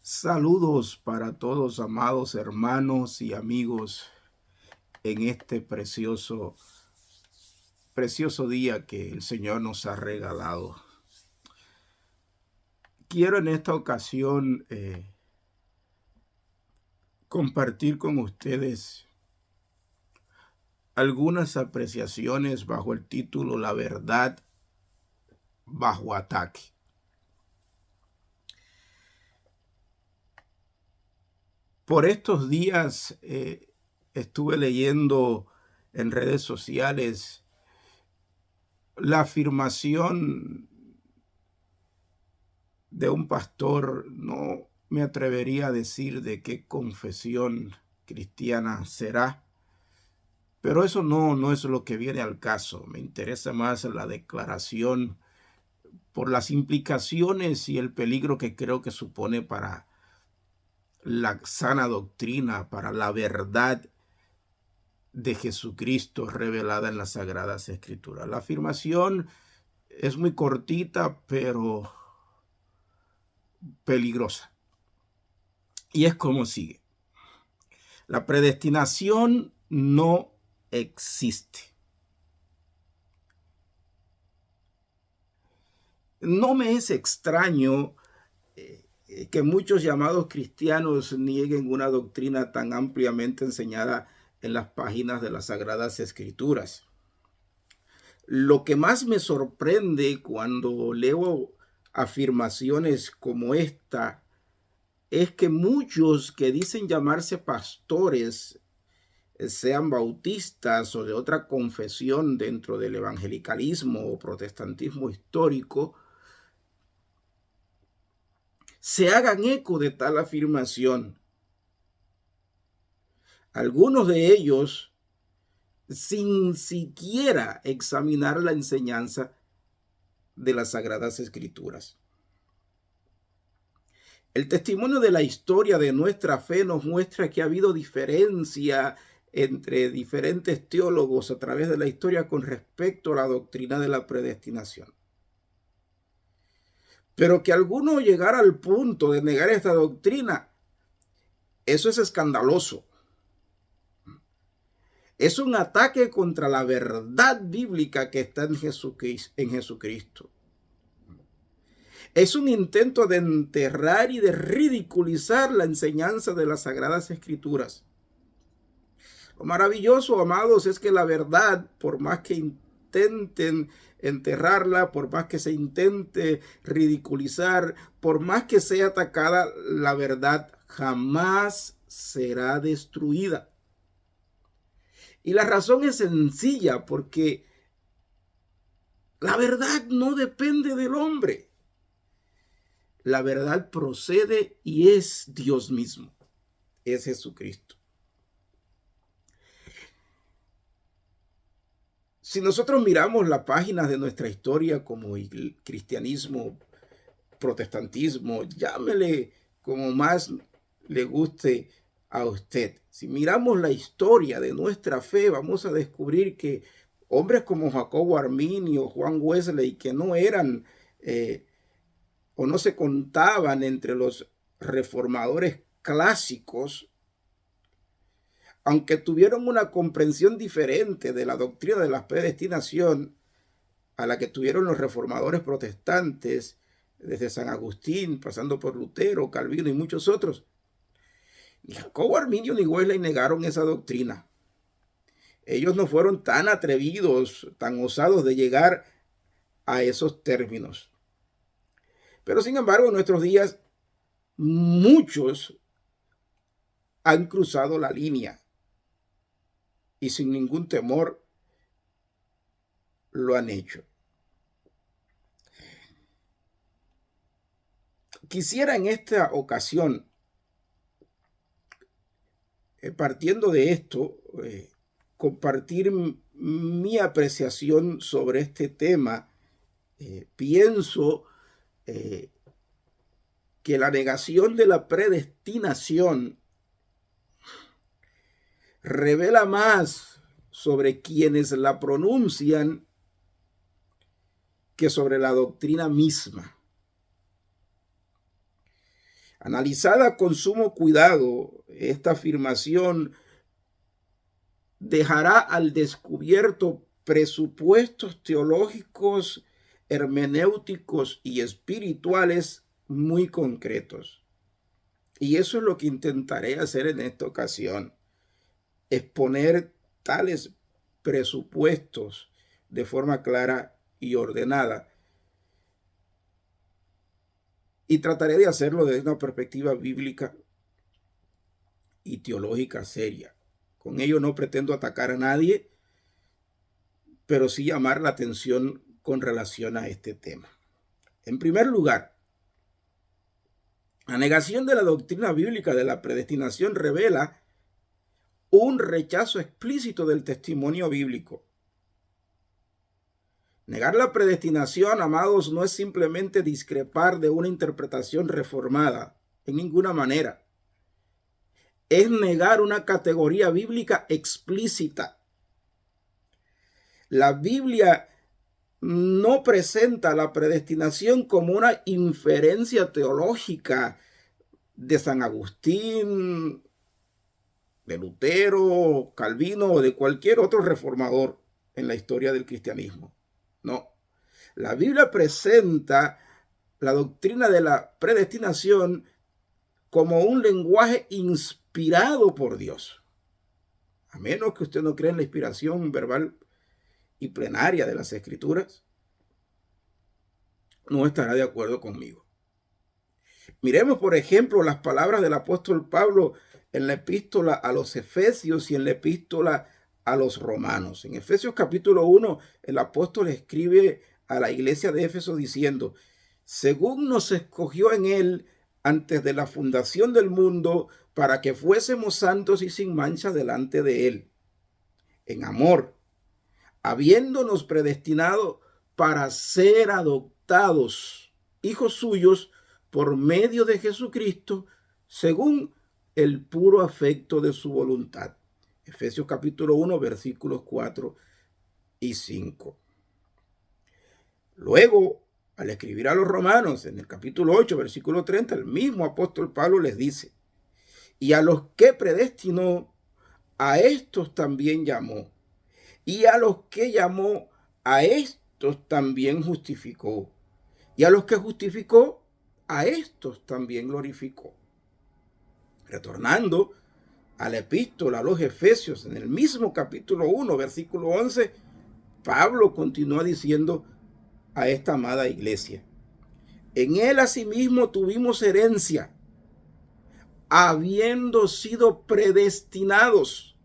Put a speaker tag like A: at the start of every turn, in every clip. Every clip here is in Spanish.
A: Saludos para todos, amados hermanos y amigos, en este precioso día que el Señor nos ha regalado. Quiero en esta ocasión compartir con ustedes algunas apreciaciones bajo el título La verdad bajo ataque. Por estos días estuve leyendo en redes sociales la afirmación de un pastor. No me atrevería a decir de qué confesión cristiana será, pero eso no es lo que viene al caso. Me interesa más la declaración por las implicaciones y el peligro que creo que supone para la sana doctrina, para la verdad de Jesucristo revelada en las Sagradas Escrituras. La afirmación es muy cortita, pero peligrosa. Y es como sigue. La predestinación no existe. No me es extraño que muchos llamados cristianos nieguen una doctrina tan ampliamente enseñada en las páginas de las Sagradas Escrituras. Lo que más me sorprende cuando leo afirmaciones como esta es que muchos que dicen llamarse pastores, sean bautistas o de otra confesión dentro del evangelicalismo o protestantismo histórico, se hagan eco de tal afirmación. Algunos de ellos, sin siquiera examinar la enseñanza de las Sagradas Escrituras. El testimonio de la historia de nuestra fe nos muestra que ha habido diferencia entre diferentes teólogos a través de la historia con respecto a la doctrina de la predestinación. Pero que alguno llegara al punto de negar esta doctrina, eso es escandaloso. Es un ataque contra la verdad bíblica que está en Jesucristo. Es un intento de enterrar y de ridiculizar la enseñanza de las Sagradas Escrituras. Lo maravilloso, amados, es que la verdad, por más que intenten enterrarla, por más que se intente ridiculizar, por más que sea atacada, la verdad jamás será destruida. Y la razón es sencilla, porque la verdad no depende del hombre. La verdad procede y es Dios mismo, es Jesucristo. Si nosotros miramos las páginas de nuestra historia como el cristianismo, protestantismo, llámele como más le guste a usted. Si miramos la historia de nuestra fe, vamos a descubrir que hombres como Jacobo Arminio, Juan Wesley, que no eran o no se contaban entre los reformadores clásicos, aunque tuvieron una comprensión diferente de la doctrina de la predestinación a la que tuvieron los reformadores protestantes, desde San Agustín, pasando por Lutero, Calvino y muchos otros, ni Jacobo Arminio ni Wesley negaron esa doctrina. Ellos no fueron tan atrevidos, tan osados de llegar a esos términos. Pero sin embargo, en nuestros días, muchos han cruzado la línea y sin ningún temor lo han hecho. Quisiera en esta ocasión, partiendo de esto, compartir mi apreciación sobre este tema. Pienso que la negación de la predestinación revela más sobre quienes la pronuncian que sobre la doctrina misma. Analizada con sumo cuidado, esta afirmación dejará al descubierto presupuestos teológicos, hermenéuticos y espirituales muy concretos. Y eso es lo que intentaré hacer en esta ocasión, exponer tales presupuestos de forma clara y ordenada. Y trataré de hacerlo desde una perspectiva bíblica y teológica seria. Con ello no pretendo atacar a nadie, pero sí llamar la atención con relación a este tema. En primer lugar, la negación de la doctrina bíblica de la predestinación revela un rechazo explícito del testimonio bíblico. Negar la predestinación, amados, no es simplemente discrepar de una interpretación reformada, en ninguna manera. Es negar una categoría bíblica explícita. La Biblia no presenta la predestinación como una inferencia teológica de San Agustín, de Lutero, Calvino o de cualquier otro reformador en la historia del cristianismo. No. La Biblia presenta la doctrina de la predestinación como un lenguaje inspirado por Dios. A menos que usted no crea en la inspiración verbal y plenaria de las Escrituras, no estará de acuerdo conmigo. Miremos, por ejemplo, las palabras del apóstol Pablo en la epístola a los Efesios y en la epístola a los Romanos. En Efesios capítulo 1, el apóstol escribe a la iglesia de Éfeso diciendo: según nos escogió en él antes de la fundación del mundo, para que fuésemos santos y sin mancha delante de él, en amor, habiéndonos predestinado para ser adoptados hijos suyos por medio de Jesucristo, según el puro afecto de su voluntad. Efesios capítulo 1, versículos 4 y 5. Luego, al escribir a los romanos, en el capítulo 8, versículo 30, el mismo apóstol Pablo les dice: y a los que predestinó, a estos también llamó. Y a los que llamó, a estos también justificó. Y a los que justificó, a estos también glorificó. Retornando a la epístola a los Efesios, en el mismo capítulo 1, versículo 11, Pablo continúa diciendo a esta amada iglesia: en él asimismo tuvimos herencia, habiendo sido predestinados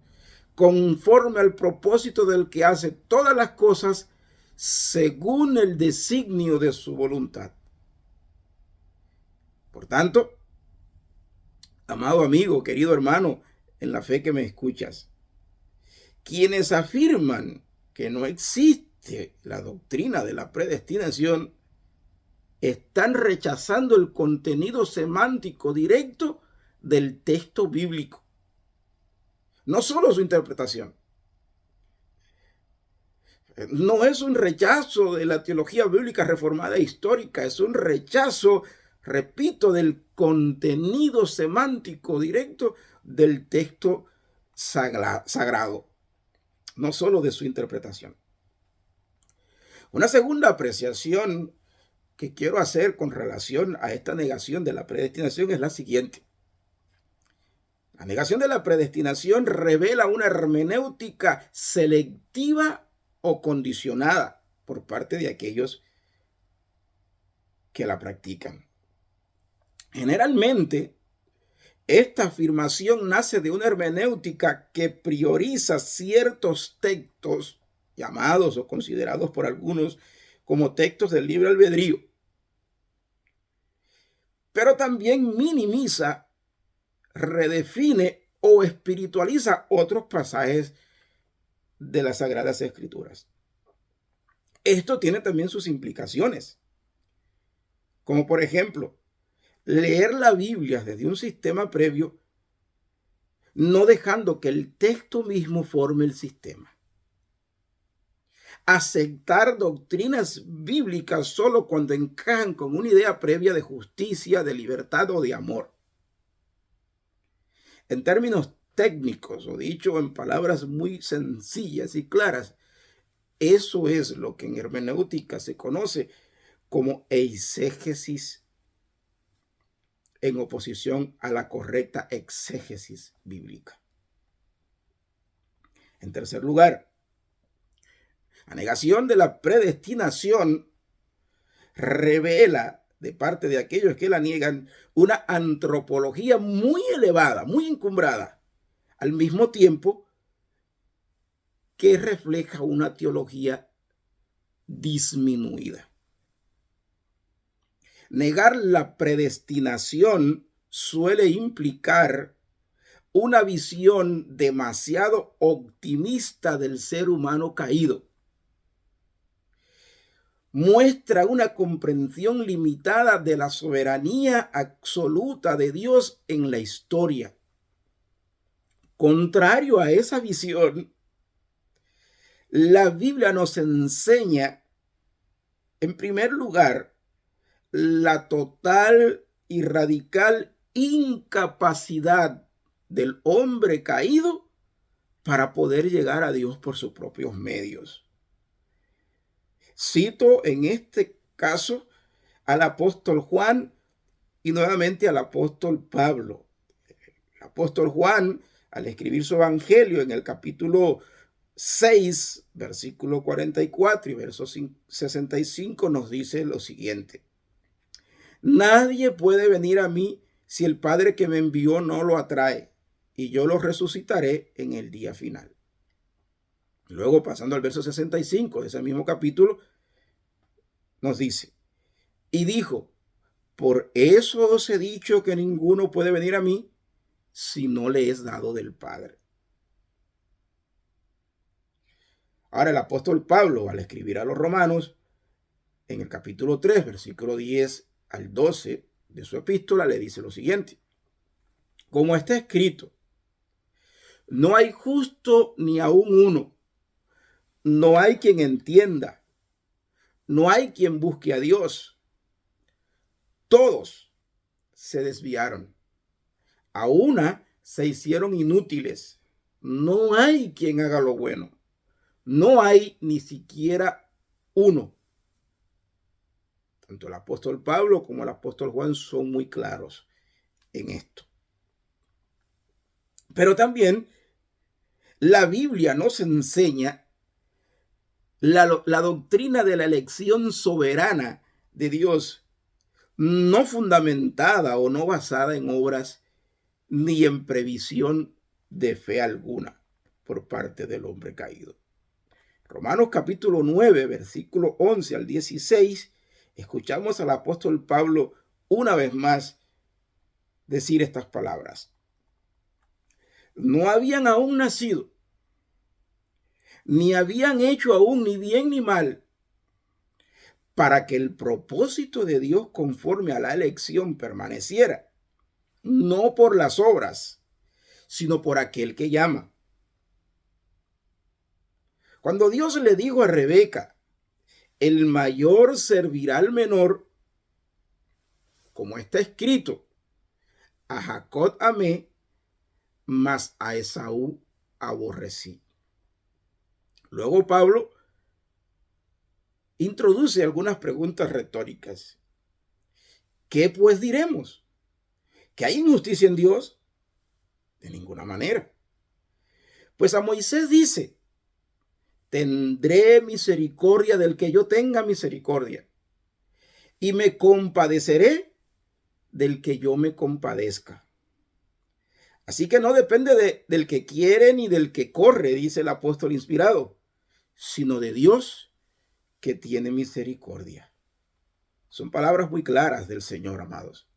A: conforme al propósito del que hace todas las cosas según el designio de su voluntad. Por tanto, amado amigo, querido hermano, en la fe que me escuchas, quienes afirman que no existe la doctrina de la predestinación están rechazando el contenido semántico directo del texto bíblico, no solo su interpretación. No es un rechazo de la teología bíblica reformada e histórica, es un rechazo, repito, del contenido semántico directo del texto sagrado, no solo de su interpretación. Una segunda apreciación que quiero hacer con relación a esta negación de la predestinación es la siguiente. La negación de la predestinación revela una hermenéutica selectiva o condicionada por parte de aquellos que la practican. Generalmente, esta afirmación nace de una hermenéutica que prioriza ciertos textos llamados o considerados por algunos como textos del libre albedrío, pero también minimiza, redefine o espiritualiza otros pasajes de las Sagradas Escrituras. Esto tiene también sus implicaciones, como por ejemplo, leer la Biblia desde un sistema previo, no dejando que el texto mismo forme el sistema. aceptar doctrinas bíblicas solo cuando encajan con una idea previa de justicia, de libertad o de amor. En términos técnicos, o dicho en palabras muy sencillas y claras, eso es lo que en hermenéutica se conoce como eisegesis en oposición a la correcta exégesis bíblica. En tercer lugar, la negación de la predestinación revela de parte de aquellos que la niegan una antropología muy elevada, muy encumbrada, al mismo tiempo que refleja una teología disminuida. Negar la predestinación suele implicar una visión demasiado optimista del ser humano caído. Muestra una comprensión limitada de la soberanía absoluta de Dios en la historia. Contrario a esa visión, la Biblia nos enseña, en primer lugar, la total y radical incapacidad del hombre caído para poder llegar a Dios por sus propios medios. Cito en este caso al apóstol Juan y nuevamente al apóstol Pablo. El apóstol Juan, al escribir su evangelio en el capítulo 6, versículo 44 y verso 65, nos dice lo siguiente: nadie puede venir a mí si el Padre que me envió no lo atrae, y yo lo resucitaré en el día final. Luego, pasando al verso 65 de ese mismo capítulo, nos dice: y dijo, por eso os he dicho que ninguno puede venir a mí si no le es dado del Padre. Ahora el apóstol Pablo, al escribir a los romanos, en el capítulo 3, versículo 10 al 12 de su epístola, le dice lo siguiente: como está escrito, no hay justo ni aún uno, no hay quien entienda, no hay quien busque a Dios. Todos se desviaron, a una se hicieron inútiles. No hay quien haga lo bueno, no hay ni siquiera uno. Tanto el apóstol Pablo como el apóstol Juan son muy claros en esto. Pero también la Biblia nos enseña la doctrina de la elección soberana de Dios, no fundamentada o no basada en obras ni en previsión de fe alguna por parte del hombre caído. Romanos capítulo 9, versículo 11 al 16, escuchamos al apóstol Pablo una vez más decir estas palabras: no habían aún nacido, ni habían hecho aún ni bien ni mal, para que el propósito de Dios conforme a la elección permaneciera, no por las obras, sino por aquel que llama. Cuando Dios le dijo a Rebeca, el mayor servirá al menor, como está escrito, a Jacob amé, mas a Esaú aborrecí. Luego Pablo introduce algunas preguntas retóricas. ¿Qué pues diremos? ¿Que hay injusticia en Dios? De ninguna manera. Pues a Moisés dice, tendré misericordia del que yo tenga misericordia, y me compadeceré del que yo me compadezca. Así que no depende del que quiere ni del que corre, dice el apóstol inspirado, sino de Dios que tiene misericordia. Son palabras muy claras del Señor, amados.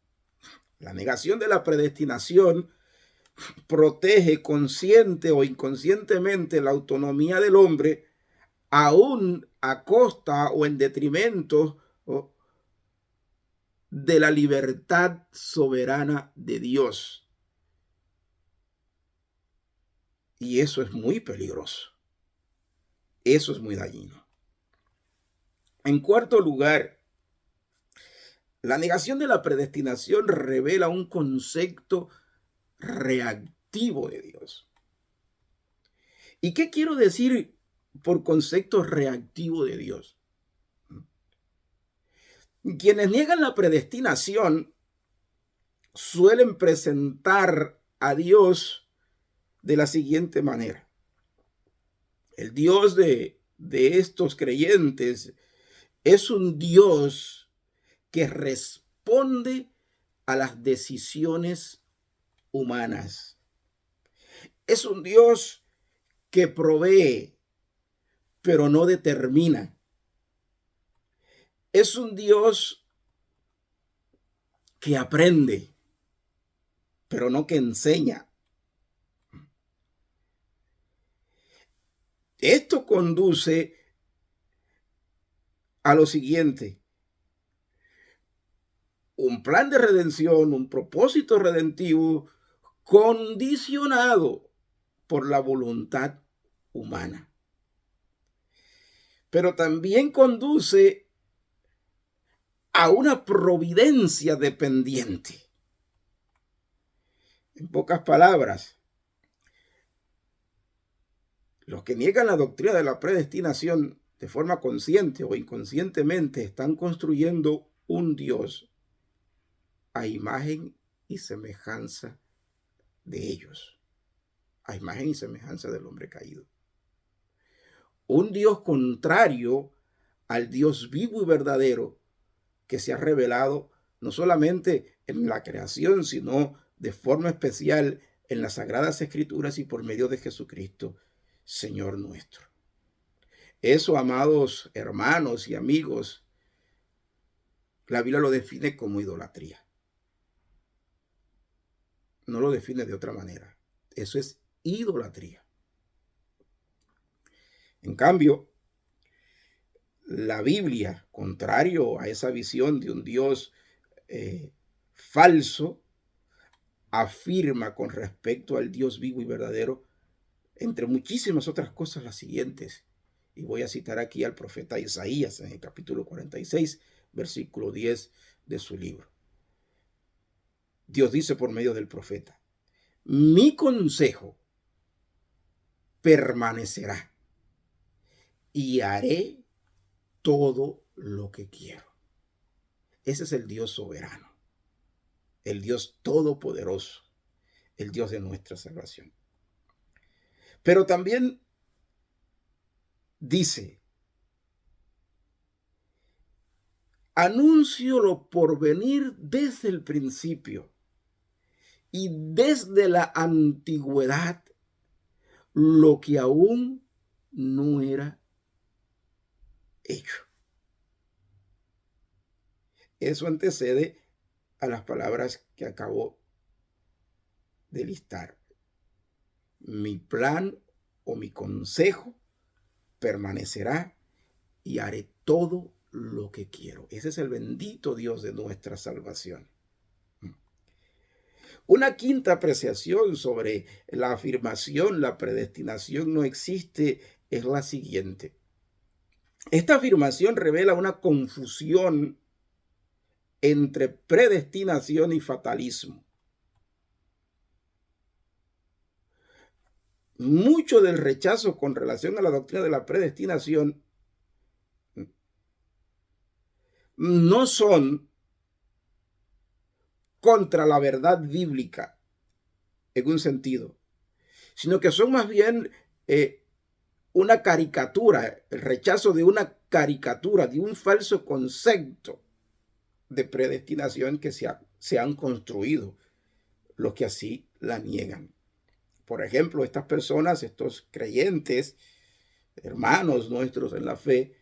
A: La negación de la predestinación protege consciente o inconscientemente la autonomía del hombre, aún a costa o en detrimento de la libertad soberana de Dios. Y eso es muy peligroso. Eso es muy dañino. En cuarto lugar, la negación de la predestinación revela un concepto reactivo de Dios. ¿Y qué quiero decir por concepto reactivo de Dios? Quienes niegan la predestinación suelen presentar a Dios de la siguiente manera. El Dios de estos creyentes es un Dios que responde a las decisiones humanas. Es un Dios que provee, pero no determina. Es un Dios que aprende, pero no que enseña. Esto conduce a lo siguiente: un plan de redención, un propósito redentivo condicionado por la voluntad humana. Pero también conduce a una providencia dependiente. En pocas palabras, los que niegan la doctrina de la predestinación de forma consciente o inconscientemente están construyendo un Dios a imagen y semejanza de ellos, a imagen y semejanza del hombre caído. Un Dios contrario al Dios vivo y verdadero que se ha revelado no solamente en la creación, sino de forma especial en las Sagradas Escrituras y por medio de Jesucristo, Señor nuestro. Eso, amados hermanos y amigos, la Biblia lo define como idolatría. No lo define de otra manera. Eso es idolatría. En cambio, la Biblia, contrario a esa visión de un Dios falso, afirma con respecto al Dios vivo y verdadero, entre muchísimas otras cosas, las siguientes. Y voy a citar aquí al profeta Isaías en el capítulo 46, versículo 10 de su libro. Dios dice por medio del profeta: mi consejo permanecerá y haré todo lo que quiero. Ese es el Dios soberano, el Dios todopoderoso, el Dios de nuestra salvación. Pero también dice: anuncio lo porvenir desde el principio y desde la antigüedad lo que aún no era hecho. Eso antecede a las palabras que acabo de listar. Mi plan o mi consejo permanecerá y haré todo lo que quiero. Ese es el bendito Dios de nuestra salvación. Una quinta apreciación sobre la afirmación, la predestinación no existe, es la siguiente. Esta afirmación revela una confusión entre predestinación y fatalismo. Mucho del rechazo con relación a la doctrina de la predestinación no son contra la verdad bíblica en un sentido, sino que son más bien una caricatura, el rechazo de una caricatura, de un falso concepto de predestinación que se han construido los que así la niegan. Por ejemplo, estas personas, estos creyentes, hermanos nuestros en la fe,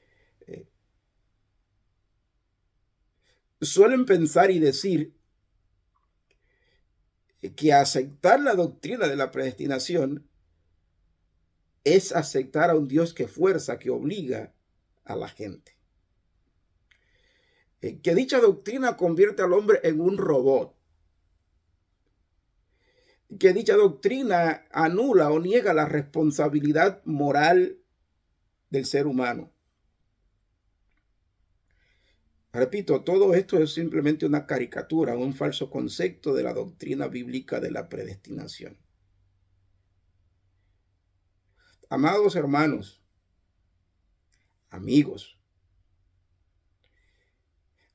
A: suelen pensar y decir que aceptar la doctrina de la predestinación es aceptar a un Dios que fuerza, que obliga a la gente. Que dicha doctrina convierte al hombre en un robot. Que dicha doctrina anula o niega la responsabilidad moral del ser humano. Repito, todo esto es simplemente una caricatura, un falso concepto de la doctrina bíblica de la predestinación. Amados hermanos, amigos,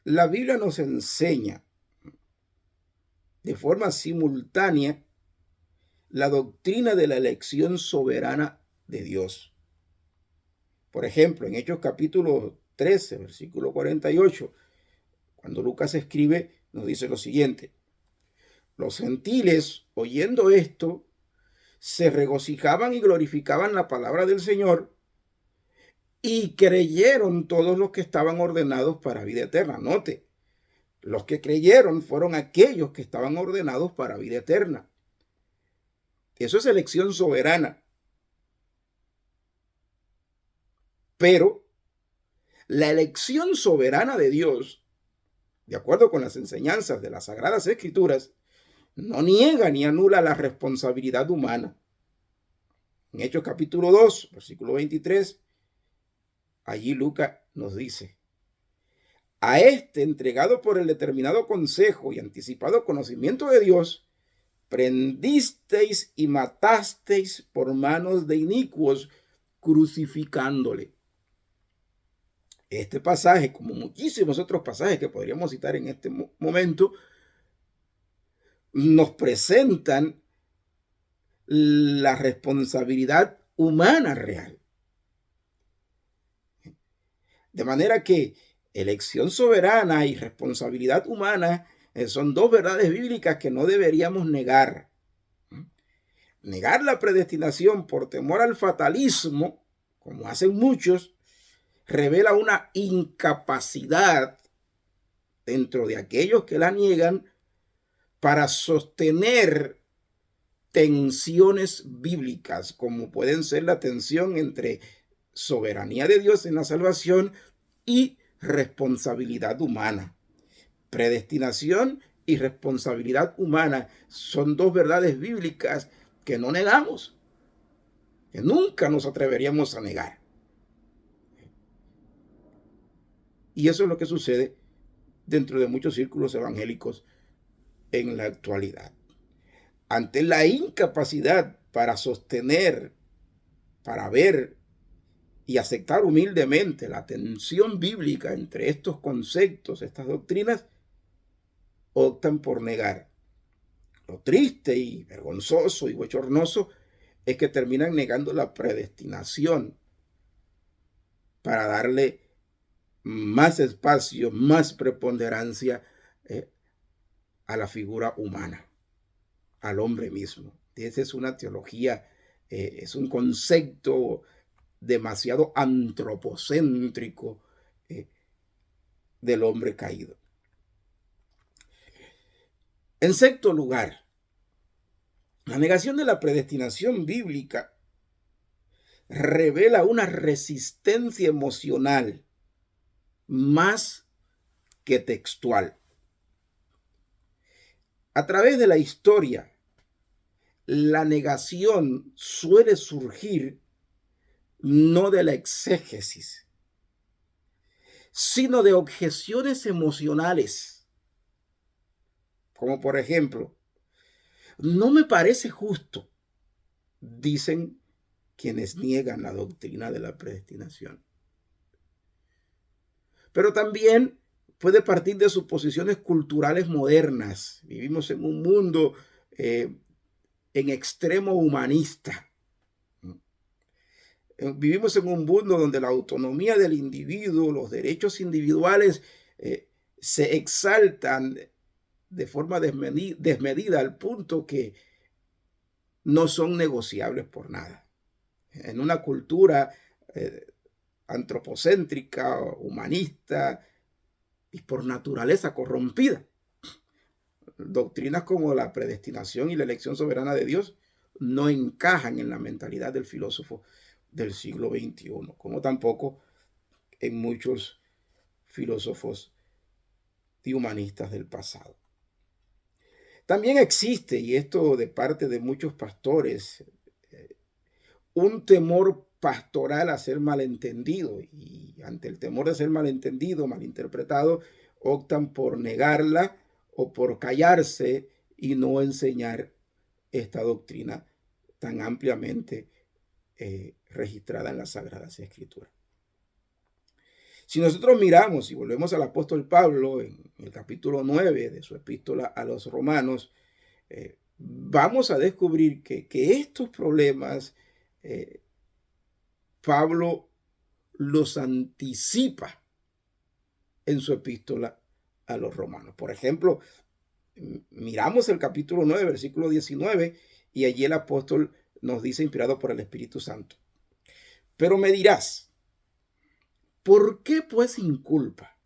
A: la Biblia nos enseña de forma simultánea la doctrina de la elección soberana de Dios. Por ejemplo, en Hechos capítulo 13, versículo 48, cuando Lucas escribe, nos dice lo siguiente: los gentiles, oyendo esto, se regocijaban y glorificaban la palabra del Señor, y creyeron todos los que estaban ordenados para vida eterna. Note, los que creyeron fueron aquellos que estaban ordenados para vida eterna. Eso es elección soberana. Pero la elección soberana de Dios, de acuerdo con las enseñanzas de las Sagradas Escrituras, no niega ni anula la responsabilidad humana. En Hechos capítulo 2, versículo 23, allí Lucas nos dice: a este, entregado por el determinado consejo y anticipado conocimiento de Dios, prendisteis y matasteis por manos de inicuos, crucificándole. Este pasaje, como muchísimos otros pasajes que podríamos citar en este momento, nos presentan la responsabilidad humana real. De manera que elección soberana y responsabilidad humana son dos verdades bíblicas que no deberíamos negar. Negar la predestinación por temor al fatalismo, como hacen muchos, revela una incapacidad dentro de aquellos que la niegan para sostener tensiones bíblicas, como pueden ser la tensión entre soberanía de Dios en la salvación y responsabilidad humana. Predestinación y responsabilidad humana son dos verdades bíblicas que no negamos, que nunca nos atreveríamos a negar. Y eso es lo que sucede dentro de muchos círculos evangélicos en la actualidad. Ante la incapacidad para sostener, para ver y aceptar humildemente la tensión bíblica entre estos conceptos, estas doctrinas, optan por negar. Lo triste y vergonzoso y bochornoso es que terminan negando la predestinación para darle más espacio, más preponderancia a la figura humana, al hombre mismo. Esa es una teología, es un concepto demasiado antropocéntrico del hombre caído. En sexto lugar, la negación de la predestinación bíblica revela una resistencia emocional más que textual. A través de la historia, la negación suele surgir no de la exégesis, sino de objeciones emocionales, como por ejemplo: no me parece justo, dicen quienes niegan la doctrina de la predestinación. Pero también puede partir de suposiciones culturales modernas. Vivimos en un mundo en extremo humanista. Vivimos en un mundo donde la autonomía del individuo, los derechos individuales se exaltan de forma desmedida al punto que no son negociables por nada. En una cultura antropocéntrica, humanista y por naturaleza corrompida, doctrinas como la predestinación y la elección soberana de Dios no encajan en la mentalidad del filósofo del siglo XXI, como tampoco en muchos filósofos y humanistas del pasado. También existe, y esto de parte de muchos pastores, un temor pastoral a ser malentendido, y ante el temor de ser malentendido, malinterpretado, optan por negarla o por callarse y no enseñar esta doctrina tan ampliamente registrada en las Sagradas Escrituras. Si nosotros miramos y volvemos al apóstol Pablo en el capítulo 9 de su epístola a los Romanos, vamos a descubrir que estos problemas Pablo los anticipa en su epístola a los Romanos. Por ejemplo, miramos el capítulo 9, versículo 19, y allí el apóstol nos dice, inspirado por el Espíritu Santo: pero me dirás, ¿por qué pues inculpa?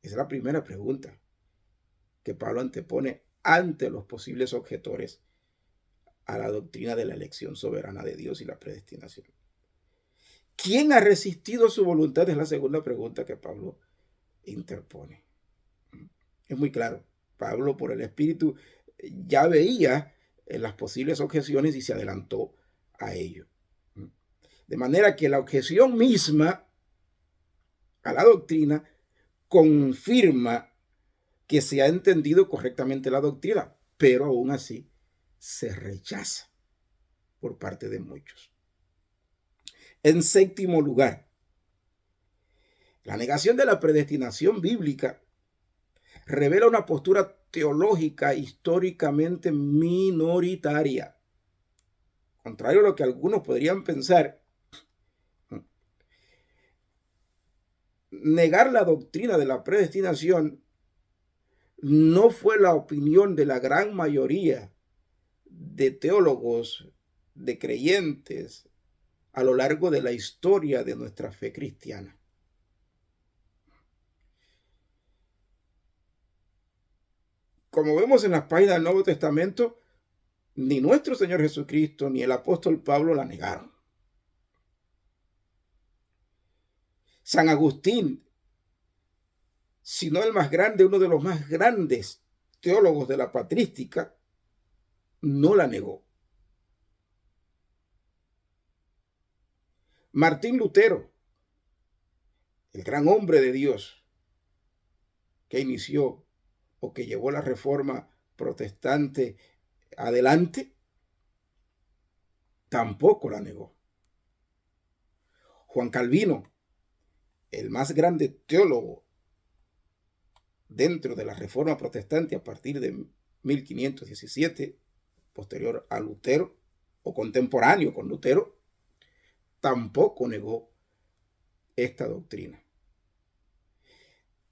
A: Esa es la primera pregunta que Pablo antepone ante los posibles objetores a la doctrina de la elección soberana de Dios y la predestinación. ¿Quién ha resistido su voluntad? Es la segunda pregunta que Pablo interpone. Es muy claro. Pablo, por el Espíritu, ya veía las posibles objeciones y se adelantó a ello. De manera que la objeción misma a la doctrina confirma que se ha entendido correctamente la doctrina, pero aún así se rechaza por parte de muchos. En séptimo lugar, la negación de la predestinación bíblica revela una postura teológica históricamente minoritaria. Contrario a lo que algunos podrían pensar, negar la doctrina de la predestinación no fue la opinión de la gran mayoría de teólogos, de creyentes, a lo largo de la historia de nuestra fe cristiana. Como vemos en las páginas del Nuevo Testamento, ni nuestro Señor Jesucristo ni el apóstol Pablo la negaron. San Agustín, si no el más grande, uno de los más grandes teólogos de la patrística, no la negó. Martín Lutero, el gran hombre de Dios que inició o que llevó la reforma protestante adelante, tampoco la negó. Juan Calvino, el más grande teólogo dentro de la reforma protestante a partir de 1517, posterior a Lutero o contemporáneo con Lutero, tampoco negó esta doctrina.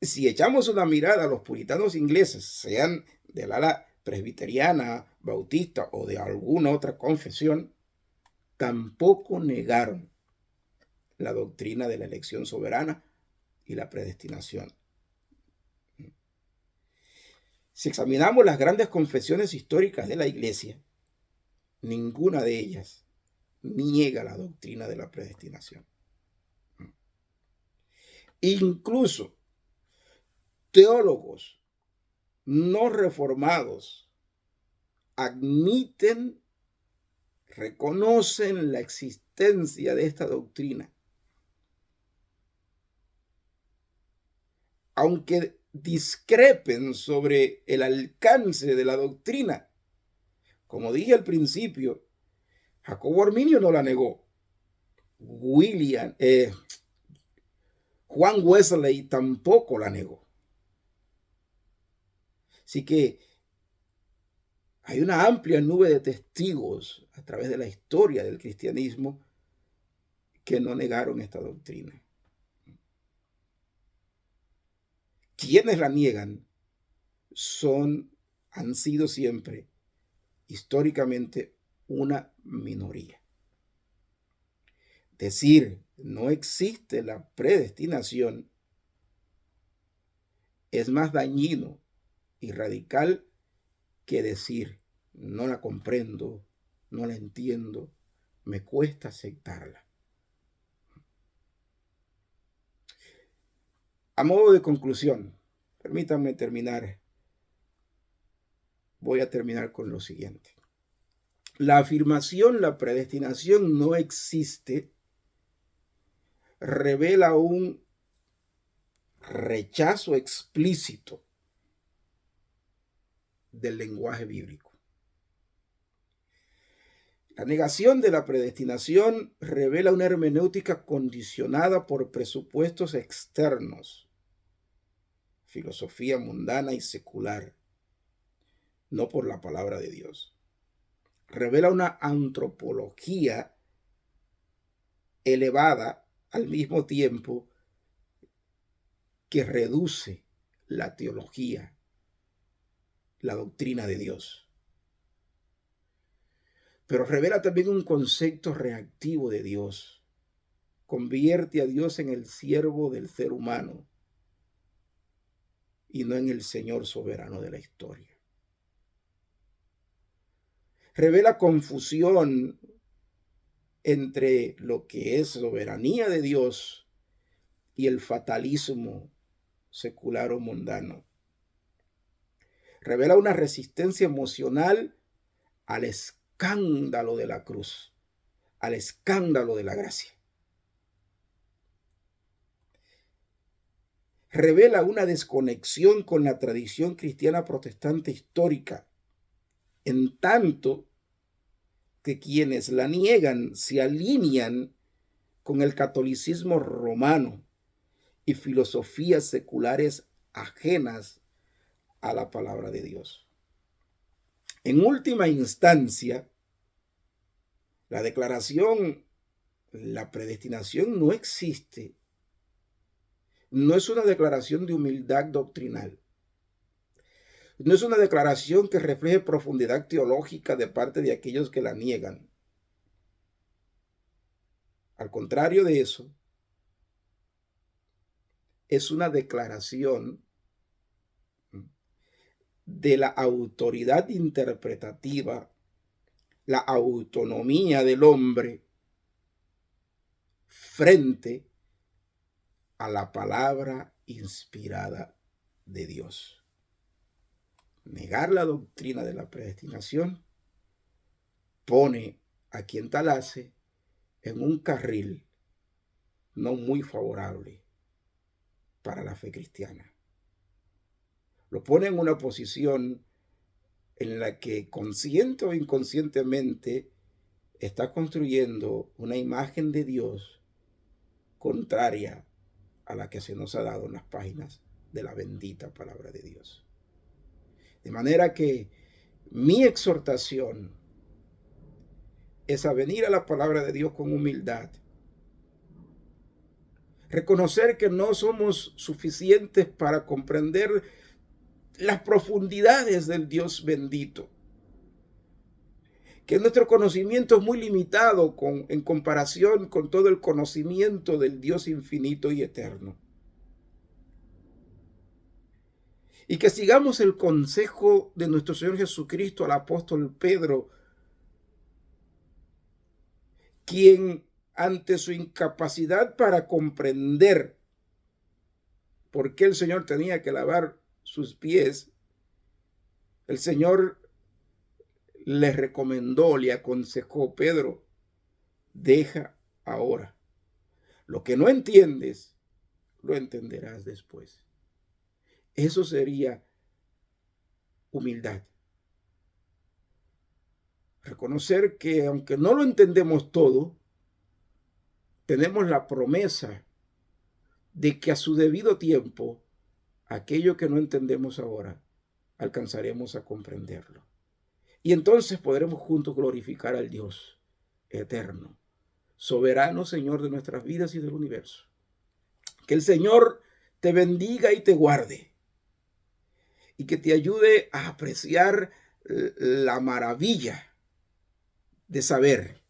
A: Si echamos una mirada a los puritanos ingleses, sean del ala presbiteriana, bautista o de alguna otra confesión, tampoco negaron la doctrina de la elección soberana y la predestinación. Si examinamos las grandes confesiones históricas de la Iglesia, ninguna de ellas niega la doctrina de la predestinación. Incluso teólogos no reformados admiten, reconocen la existencia de esta doctrina, aunque discrepen sobre el alcance de la doctrina. Como dije al principio, Jacobo Arminio no la negó. Juan Wesley tampoco la negó. Así que hay una amplia nube de testigos a través de la historia del cristianismo que no negaron esta doctrina. Quienes la niegan han sido siempre históricamente una minoría. Decir no existe la predestinación es más dañino y radical que decir no la comprendo, no la entiendo, me cuesta aceptarla. A modo de conclusión, permítanme terminar. Voy a terminar con lo siguiente. La afirmación, la predestinación no existe, revela un rechazo explícito del lenguaje bíblico. La negación de la predestinación revela una hermenéutica condicionada por presupuestos externos, filosofía mundana y secular, no por la palabra de Dios. Revela una antropología elevada al mismo tiempo que reduce la teología, la doctrina de Dios. Pero revela también un concepto reactivo de Dios. Convierte a Dios en el siervo del ser humano y no en el Señor soberano de la historia. Revela confusión entre lo que es soberanía de Dios y el fatalismo secular o mundano. Revela una resistencia emocional al escándalo de la cruz, al escándalo de la gracia. Revela una desconexión con la tradición cristiana protestante histórica, en tanto que quienes la niegan se alinean con el catolicismo romano y filosofías seculares ajenas a la palabra de Dios. En última instancia, la declaración, la predestinación no existe. No es una declaración de humildad doctrinal. No es una declaración que refleje profundidad teológica de parte de aquellos que la niegan. Al contrario de eso, es una declaración de la autoridad interpretativa, la autonomía del hombre frente a la palabra inspirada de Dios. Negar la doctrina de la predestinación pone a quien tal hace en un carril no muy favorable para la fe cristiana. Lo pone en una posición en la que consciente o inconscientemente está construyendo una imagen de Dios contraria a la que se nos ha dado en las páginas de la bendita palabra de Dios. De manera que mi exhortación es a venir a la palabra de Dios con humildad. Reconocer que no somos suficientes para comprender las profundidades del Dios bendito. Que nuestro conocimiento es muy limitado en comparación con todo el conocimiento del Dios infinito y eterno. Y que sigamos el consejo de nuestro Señor Jesucristo al apóstol Pedro, quien ante su incapacidad para comprender por qué el Señor tenía que lavar sus pies, el Señor le recomendó, le aconsejó: Pedro, deja ahora. Lo que no entiendes, lo entenderás después. Eso sería humildad. Reconocer que aunque no lo entendemos todo, tenemos la promesa de que a su debido tiempo, aquello que no entendemos ahora, alcanzaremos a comprenderlo. Y entonces podremos juntos glorificar al Dios eterno, soberano Señor de nuestras vidas y del universo. Que el Señor te bendiga y te guarde, y que te ayude a apreciar la maravilla de saber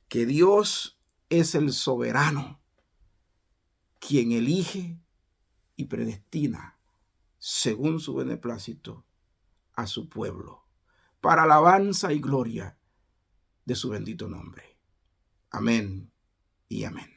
A: que Dios es el soberano, quien elige y predestina según su beneplácito a su pueblo, para alabanza y gloria de su bendito nombre. Amén y amén.